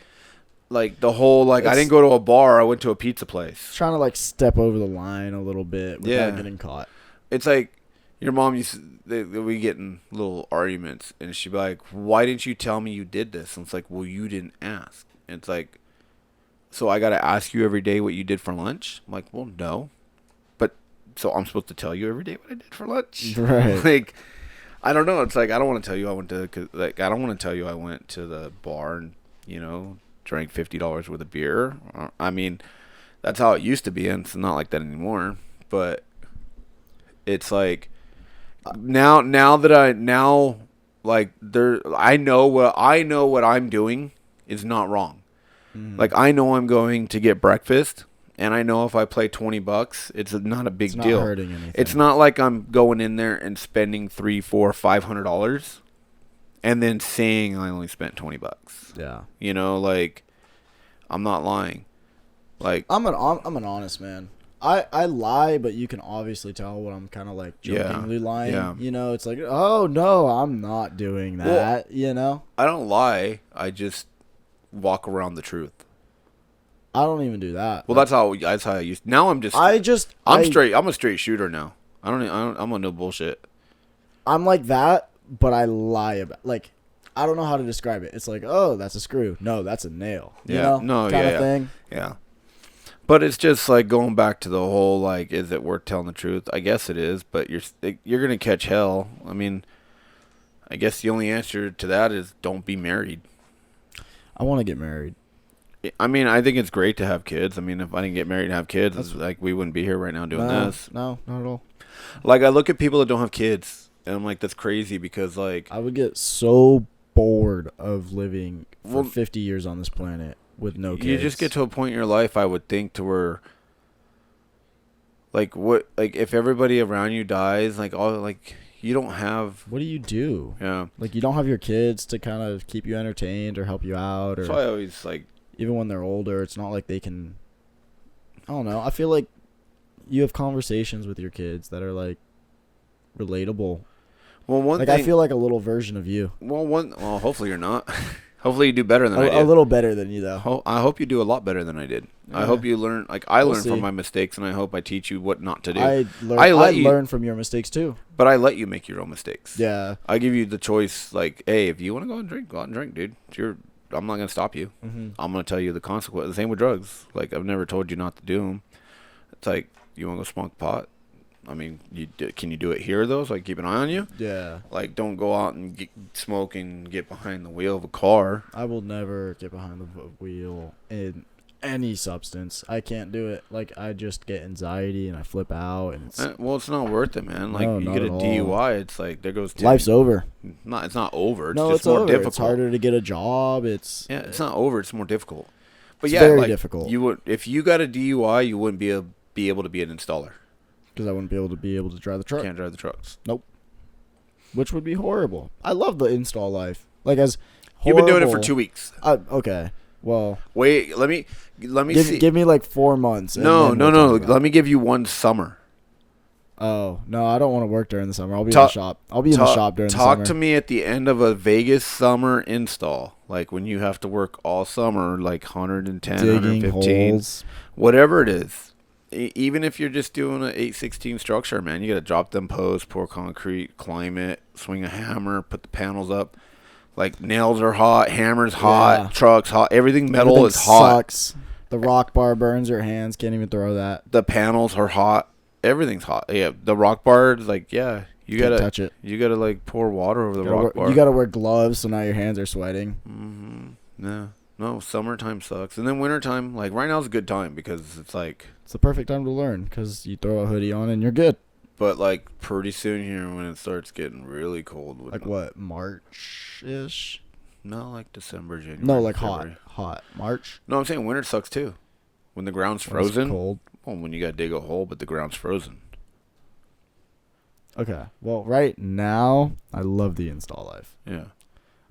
the whole, I didn't go to a bar. I went to a pizza place. Trying to, step over the line a little bit without getting caught. It's like your mom we get in little arguments, and she'd be like, why didn't you tell me you did this? And it's like, well, you didn't ask. And it's like, so I got to ask you every day what you did for lunch? I'm like, well, no. But, so I'm supposed to tell you every day what I did for lunch? Right. I don't know. It's like, I don't want to tell you I went to, I don't want to tell you I went to the bar and, drank $50 worth of beer. I mean, that's how it used to be, and it's not like that anymore. But it's like, I know what I'm doing is not wrong. Like, I know I'm going to get breakfast, and I know if I play $20, it's not a big deal. It's not hurting anything. It's not like I'm going in there and spending $300, $400, $500, and then saying I only spent $20. Yeah. I'm not lying. I'm an honest man. I lie, but you can obviously tell when I'm kind of jokingly lying. Yeah. It's like, oh no, I'm not doing that. I don't lie. I just walk around the truth. I don't even do that. Well, that's how I used. Now I'm straight. I'm a straight shooter now. I'm on no bullshit. I'm like that, but I lie about I don't know how to describe it. It's like, oh, that's a screw. No, that's a nail. Kind of thing. Yeah. But it's just going back to the whole is it worth telling the truth? I guess it is, but you're gonna catch hell. I mean, I guess the only answer to that is don't be married. I want to get married. I mean, I think it's great to have kids. I mean, if I didn't get married and have kids, it's we wouldn't be here right now doing this. No, not at all. I look at people that don't have kids, and I'm like, that's crazy because I would get so bored of living for 50 years on this planet with no kids. You just get to a point in your life, I would think, to where if everybody around you dies, you don't have... What do you do? Yeah. You don't have your kids to kind of keep you entertained or help you out. Or that's why I always, even when they're older, it's not like they can... I don't know. I feel like you have conversations with your kids that are, relatable. Well, one Like thing. I feel like a little version of you. Well, hopefully you're not. Hopefully you do better than I A did. little better than you though. I hope you do a lot better than I did. I Yeah. hope you learn. Like I We'll learn from see. my mistakes, and I hope I teach you what not to do. I I let you- learn from your mistakes too. But I let you make your own mistakes. Yeah. I give you the choice. Like, hey, if you want to go and drink, go out and drink, dude. I'm not gonna stop you. Mm-hmm. I'm gonna tell you the consequence. The same with drugs. Like I've never told you not to do them. It's like you want to go smoke pot. I mean, can you do it here though? So I keep an eye on you. Yeah. Like, don't go out and smoke and get behind the wheel of a car. I will never get behind the wheel in any substance. I can't do it. Like I just get anxiety and I flip out and it's Well, it's not worth it, man. Like No, you not get a at all. DUI, it's like there goes 10. life's over. It's not over. It's No, just it's more over. difficult. It's harder to get a job. It's Not over. It's more difficult. But It's yeah, very like, difficult. You would if you got a DUI, you wouldn't be able to be an installer. because I wouldn't be able to drive the truck, Can't drive the trucks. which would be horrible. I love the install life. Like as You've been doing it for horrible- 2 weeks. Okay. Well, Wait, let me see. give me like 4 months. And No. then we'll talk about it. Let me give you one summer. Oh no, I don't want to work during the summer. I'll be in Talk- the shop. I'll be in the shop during the summer. Talk to me at the end of a Vegas summer install, like when you have to work all summer, like 110, Digging 115, holes. whatever it is. Even if you're just doing an 816 structure, man, you got to drop them posts, pour concrete, climb it, swing a hammer, put the panels up. Like nails are hot, hammers hot, Yeah. trucks hot, everything metal Everything is hot. Sucks. The rock bar burns your hands. Can't even throw that. The panels are hot. Everything's hot. Yeah, the rock bar is like, yeah, you Can't gotta touch it. You gotta like pour water over the You gotta rock wear- bar. You gotta wear gloves, so now your hands are sweating. No, summertime sucks, and then wintertime. Like right now is a good time because it's like, It's the perfect time to learn because you throw a hoodie on and you're good. but like pretty soon here when it starts getting really cold. With Like what, March ish? No, like December, January. No, like February. hot March. No, I'm saying winter sucks too. When the ground's When it's frozen. cold. Well, when you gotta dig a hole, but the ground's frozen. Okay. Well, right now I love the install life. Yeah.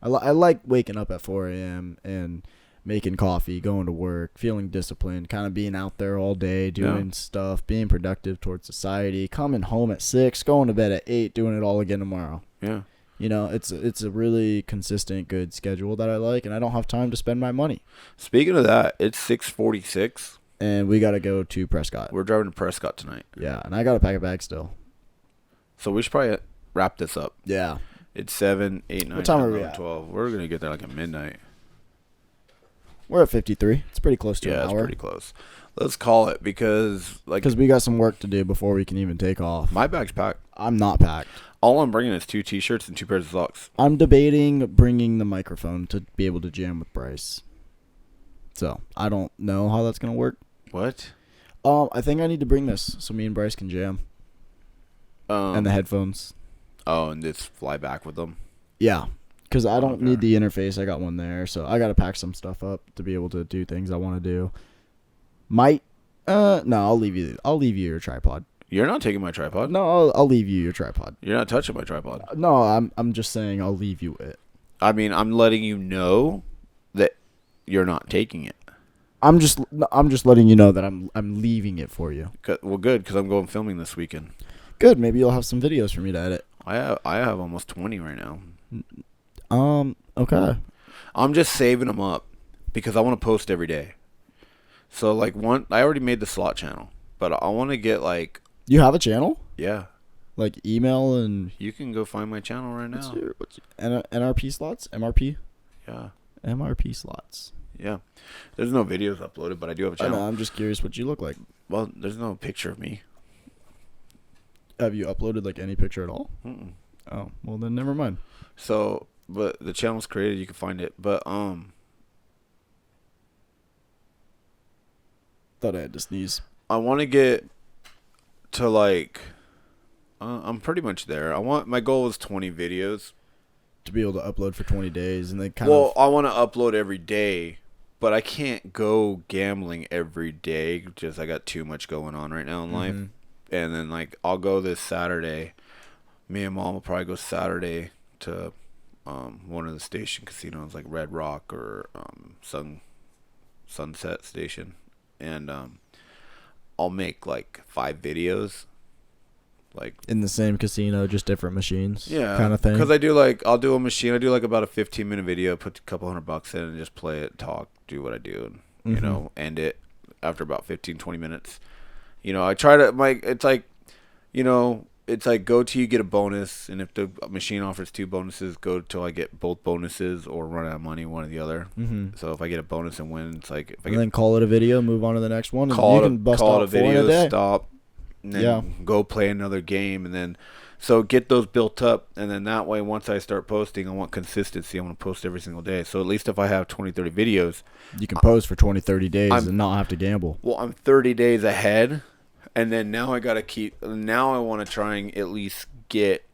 I like waking up at 4 a.m. and making coffee, going to work, feeling disciplined, kind of being out there all day, doing stuff, being productive towards society, coming home at 6, going to bed at 8, doing it all again tomorrow. Yeah. You know, it's a really consistent, good schedule that I like, and I don't have time to spend my money. Speaking of that, it's 6:46. And we got to go to Prescott. We're driving to Prescott tonight, Yeah, and I got to pack a bag still. so we should probably wrap this up. Yeah. It's 7, 8, 9, What time 10, are we 11, at? 12. We're gonna get there like at midnight. We're at 53. It's pretty close to Yeah, an it's hour. pretty close. Let's call it because like Because we got some work to do before we can even take off. my bag's packed. I'm not packed. All I'm bringing is 2 t-shirts and 2 pairs of socks. I'm debating bringing the microphone to be able to jam with Bryce. So, I don't know how that's going to work. What? I think I need to bring this so me and Bryce can jam. And the headphones. Oh, and just fly back with them. Yeah. Because I don't Okay. need the interface. I got one there. So, I got to pack some stuff up to be able to do things I want to do. No, I'll leave you your tripod. You're not taking my tripod. No, I'll leave you your tripod. You're not touching my tripod. No, I'm just saying I'll leave you it. I mean, I'm letting you know that you're not taking it. I'm just letting you know that I'm leaving it for you. Well, good, because I'm going filming this weekend. Good. Maybe you'll have some videos for me to edit. I have almost 20 right now. Okay. I'm just saving them up because I want to post every day. So like I already made the slot channel, but I want to get like, You have a channel? yeah, Like email and you can go find my channel right now. what's your NRP slots? MRP? Yeah, MRP slots. yeah. There's no videos uploaded, but I do have a I know, channel. I'm just curious what you look like. Well, there's no picture of me. Have you uploaded like any picture at all? Mm-mm. Oh, well then never mind. So, but the channel's created. You can find it. But Thought I had to sneeze. I want to get to like, I'm pretty much there. My goal is 20 videos. To be able to upload for 20 days and then kind Well, of... I want to upload every day, but I can't go gambling every day. Just I got too much going on right now in life. Mhm. And then like I'll go this Saturday. Me and Mom will probably go Saturday to one of the station casinos like Red Rock or Sunset Station, and I'll make like 5 videos, like in the same casino, just different machines. yeah, kind of thing. Because I'll do a machine. I do like about a 15-minute video, put a couple $100 in, and just play it, talk, do what I do, and end it after about 15, 20 minutes. I try to it's like, it's like go till you get a bonus, and if the machine offers 2 bonuses, go till I get both bonuses or run out of money, one or the other. So if I get a bonus and win, it's like then call it a video, move on to the next one, and call you it can bust call out it a video, 4 in a day. stop, and then go play another game, and then so get those built up, and then that way once I start posting, I want consistency. I want to post every single day. So at least if I have 20, 30 videos, you can post for 20, 30 days and not have to gamble. Well, I'm 30 days ahead. And then now I gotta now I want to try and at least get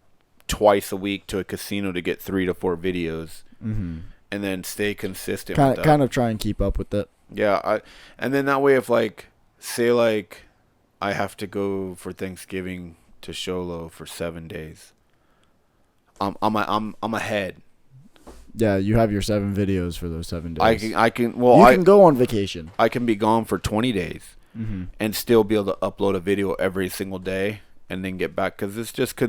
twice a week to a casino to get 3 to 4 videos, and then stay consistent. Kind of try and keep up with it. Yeah, and then that way, if say I have to go for Thanksgiving to Sholo for 7 days, I'm ahead. Yeah, you have your 7 videos for those 7 days. I can go on vacation. I can be gone for 20 days. And still be able to upload a video every single day and then get back, because it's just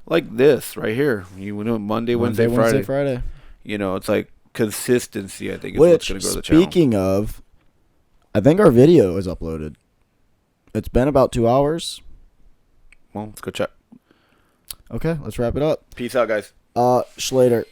like this right here. Monday, Wednesday, Friday. It's like consistency. I think is what's going to grow the channel. Speaking of, I think our video is uploaded. It's been about 2 hours. Well, let's go check. Okay, let's wrap it up. Peace out, guys. Schlater.